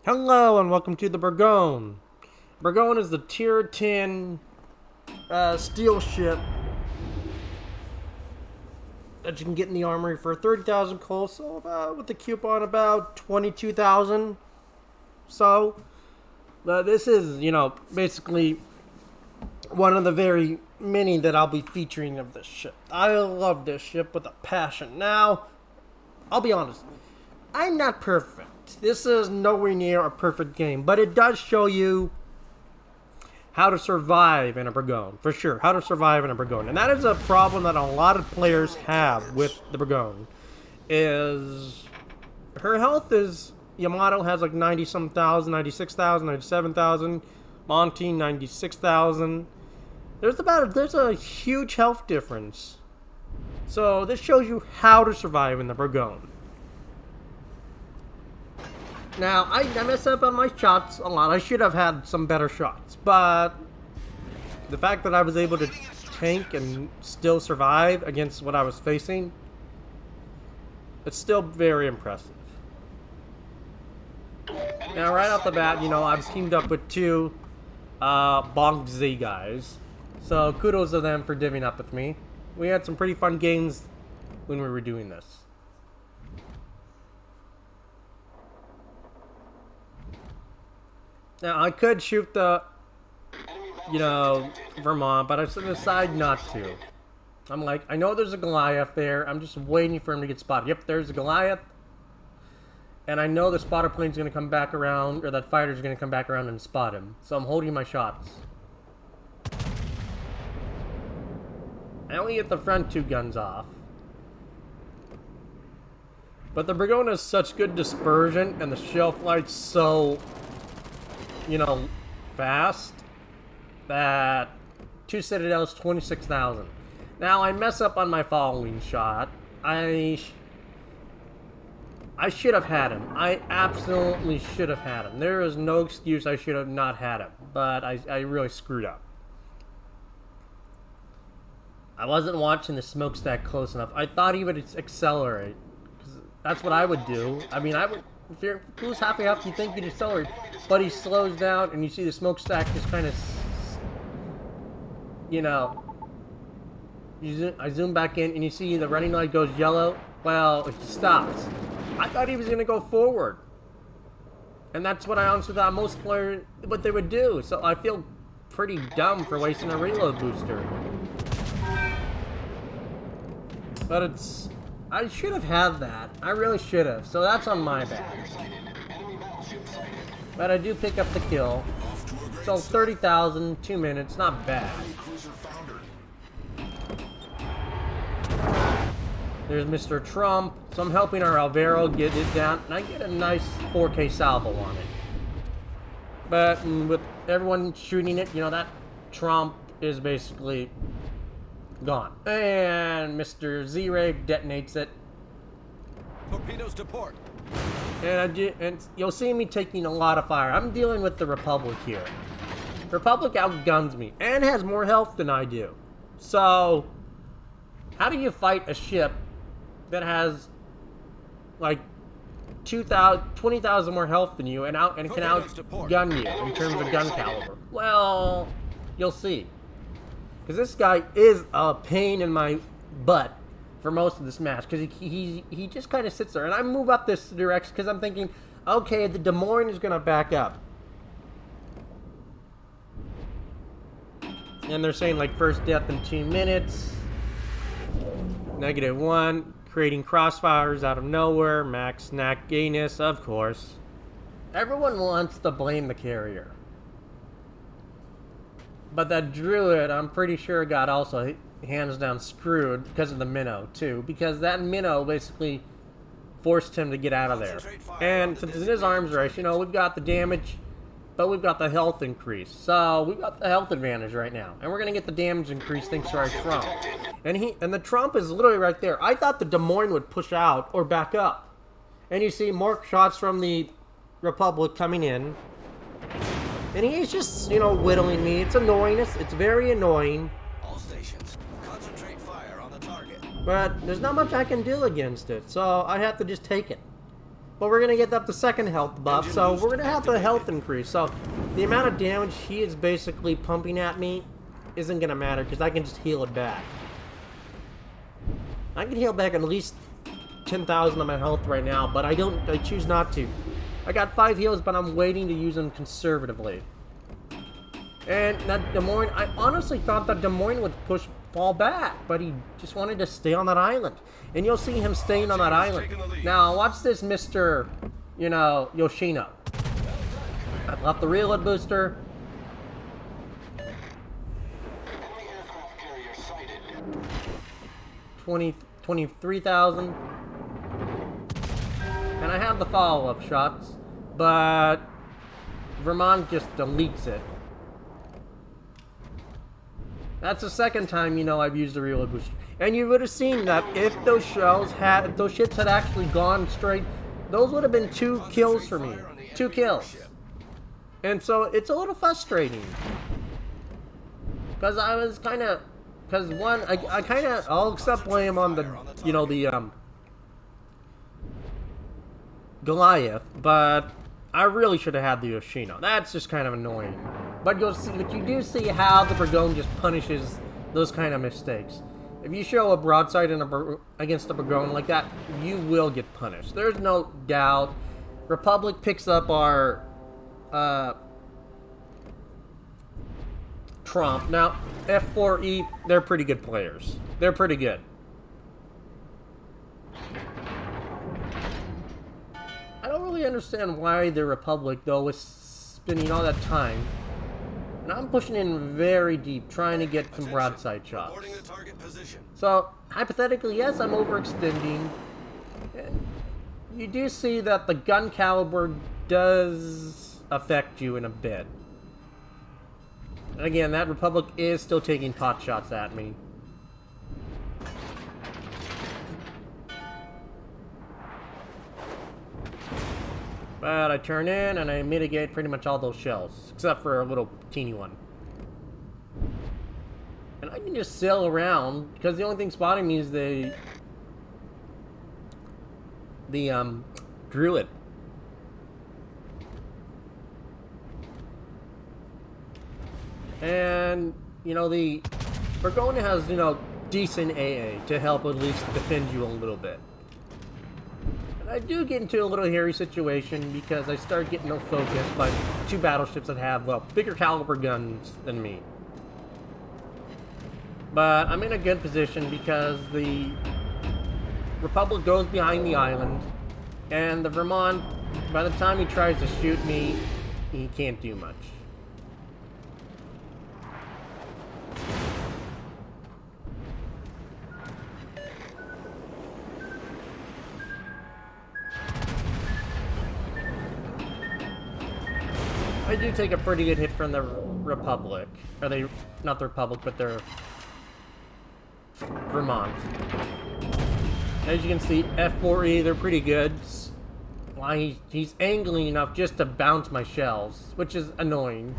Hello and welcome to the Bourgogne. Bourgogne is the tier 10 steel ship that you can get in the armory for 30,000 coal, so about, with the coupon about 22,000. So, this is, basically one of the very many that I'll be featuring of this ship. I love this ship with a passion. Now, I'll be honest, I'm not perfect. This is nowhere near a perfect game, but it does show you how to survive in a Bourgogne, for sure. How to survive in a Bourgogne, and that is a problem that a lot of players have with the Bourgogne. Is her health is Yamato has like 90-some thousand, 96,000, 97,000. Monty 96,000. There's a huge health difference. So this shows you how to survive in the Bourgogne. Now, I messed up on my shots a lot. I should have had some better shots. But the fact that I was able to tank and still survive against what I was facing, it's still very impressive. Now, right off the bat, I've teamed up with two Bonk Z guys. So, kudos to them for divvying up with me. We had some pretty fun games when we were doing this. Now, I could shoot the, Vermont, but I decided not to. I'm like, I know there's a Goliath there. I'm just waiting for him to get spotted. Yep, there's a Goliath. And I know the spotter plane's going to come back around, or that fighter's going to come back around and spot him. So I'm holding my shots. I only get the front two guns off. But the Bourgogne has such good dispersion, and the shell flight's so fast, that 2 Citadels, 26,000. Now, I mess up on my following shot. I should have had him. I absolutely should have had him. There is no excuse I should have not had him. But I really screwed up. I wasn't watching the smokestack close enough. I thought he would accelerate. 'Cause that's what I would do. I mean, if you're close halfway up, you think you'd accelerate, but he slows down, and you see the smokestack just kind of, I zoom back in, and you see the running light goes yellow. Well, he stops. I thought he was going to go forward, and that's what I honestly thought most players, what they would do. So I feel pretty dumb for wasting a reload booster. But I should have had that. I really should have. So that's on my bad. But I do pick up the kill. So 30,000, 2 minutes, not bad. There's Mr. Trump. So I'm helping our Alvaro get it down. And I get a nice 4K salvo on it. But with everyone shooting it, that Trump is basically gone. And Mr. Z-Ray detonates it. Torpedoes to port. And you'll see me taking a lot of fire. I'm dealing with the Republic here. Republic outguns me and has more health than I do. So, how do you fight a ship that has like 20,000 more health than you and can outgun you in terms of gun caliber? Well, you'll see. Because this guy is a pain in my butt for most of this match. Because he just kind of sits there. And I move up this direction because I'm thinking, okay, the Des Moines is going to back up. And they're saying like first death in 2 minutes. -1. Creating crossfires out of nowhere. Max snack gayness, of course. Everyone wants to blame the carrier. But that druid, I'm pretty sure, got also hands down screwed because of the minnow, too. Because that minnow basically forced him to get out of there. And since it's in his arms race, we've got the damage, but we've got the health increase. So we've got the health advantage right now. And we're going to get the damage increase thanks to our Trump. And the Trump is literally right there. I thought the Des Moines would push out or back up. And you see more shots from the Republic coming in. And he's just, whittling me. It's annoying. It's very annoying. All stations, concentrate fire on the target. But there's not much I can do against it. So I have to just take it. but we're gonna get up the second health buff, so we're gonna have the health increase. So the amount of damage he is basically pumping at me isn't gonna matter because I can just heal it back. I can heal back at least 10,000 of my health right now, but I choose not to. I got 5 heals, but I'm waiting to use them conservatively. And that Des Moines, I honestly thought that Des Moines would fall back, but he just wanted to stay on that island. And you'll see him staying on that island. Now, watch this, Mr. Yoshino. I left the reload booster. 23,000. And I have the follow-up shots, but Vermont just deletes it. That's the second time, I've used the reload booster. And you would have seen that if those ships had actually gone straight, those would have been 2 kills for me. 2 kills. And so it's a little frustrating. Because I was kind of, I'll accept blame on the, the Goliath, but I really should have had the Yoshino. That's just kind of annoying. But you do see how the Bourgogne just punishes those kind of mistakes. If you show a broadside against a Bourgogne like that, you will get punished. There's no doubt. Republic picks up our trump. Now, F4E, they're pretty good players. They're pretty good. I don't really understand why the Republic, though, was spending all that time. And I'm pushing in very deep, trying to get some broadside shots. So, hypothetically, yes, I'm overextending. And you do see that the gun caliber does affect you in a bit. And again, that Republic is still taking pot shots at me. But I turn in and I mitigate pretty much all those shells, except for a little teeny one. And I can just sail around, because the only thing spotting me is the Druid. And, the Bourgogne has, decent AA to help at least defend you a little bit. I do get into a little hairy situation because I start getting no focus by 2 battleships that have, bigger caliber guns than me. But I'm in a good position because the Republic goes behind the island, and the Vermont, by the time he tries to shoot me, he can't do much. I do take a pretty good hit from the Republic. Or not the Republic, but their Vermont. As you can see, F4E, they're pretty good. Why he's angling enough just to bounce my shells, which is annoying.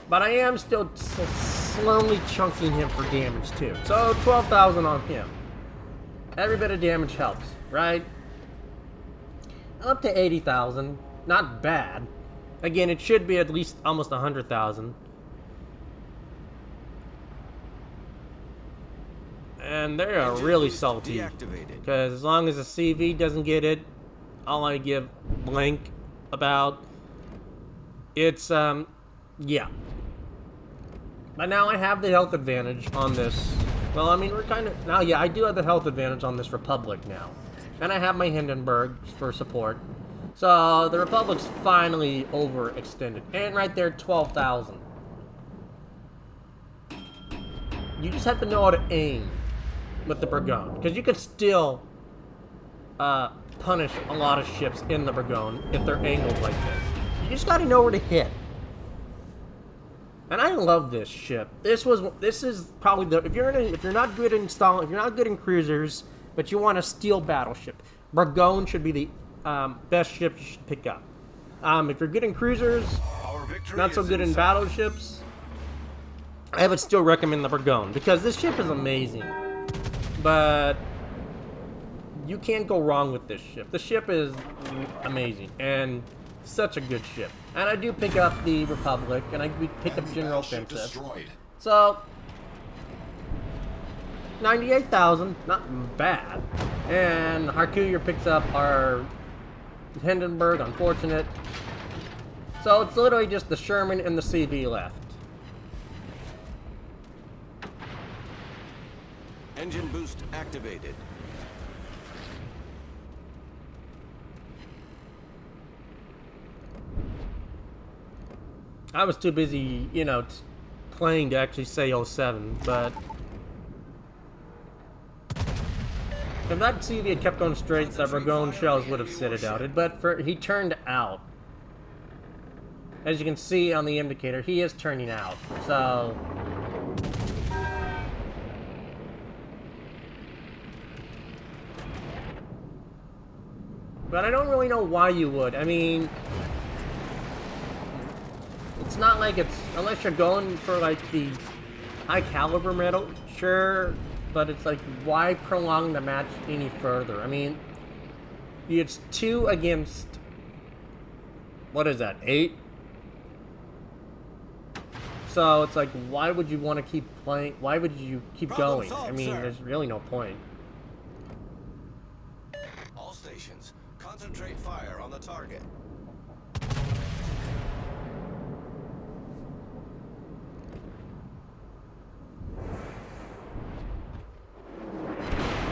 But I am still slowly chunking him for damage too. So 12,000 on him. Every bit of damage helps, right? Up to 80,000. Not bad. Again, it should be at least almost 100,000. And they are really salty. Because as long as the CV doesn't get it, all I give blank about, it's, yeah. But now I have the health advantage on this. Well, I mean, we're kind of, now, yeah, I do have the health advantage on this Republic now. And I have my Hindenburg for support. So, the Republic's finally overextended. And right there, 12,000. You just have to know how to aim with the Bourgogne. Because you can still punish a lot of ships in the Bourgogne if they're angled like this. You just gotta know where to hit. And I love this ship. This is probably the, if you're not good in cruisers, but you want a steel battleship, Bourgogne should be the best ship you should pick up. If you're good in cruisers, not so good in battleships, I would still recommend the Bourgogne because this ship is amazing. But you can't go wrong with this ship. The ship is amazing and such a good ship. And I do pick up the Republic, and we pick up General Offensive. Destroyed. So 98,000, not bad. And Harkuyer picks up our Hindenburg, unfortunate. So it's literally just the Sherman and the CV left. Engine boost activated. I was too busy, you know, playing to actually say 07, but if that CV had kept going straight, the Bourgogne shells would have citadelled, but he turned out. As you can see on the indicator, he is turning out, so... But I don't really know why you would. I mean... It's not like it's... Unless you're going for, like, the high caliber medal, sure... But it's like, why prolong the match any further? I mean, it's 2 against... What is that, 8? So it's like, why would you want to keep playing? Why would you keep going? Solved, I mean, sir. there's really no point. All stations, concentrate fire on the target.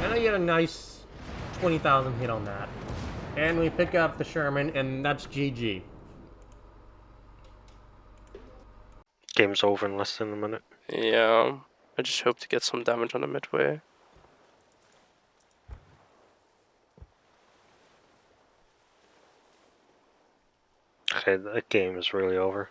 And I get a nice 20,000 hit on that. And we pick up the Sherman, and that's GG. Game's over in less than a minute. Yeah, I just hope to get some damage on the midway. Okay, the game is really over.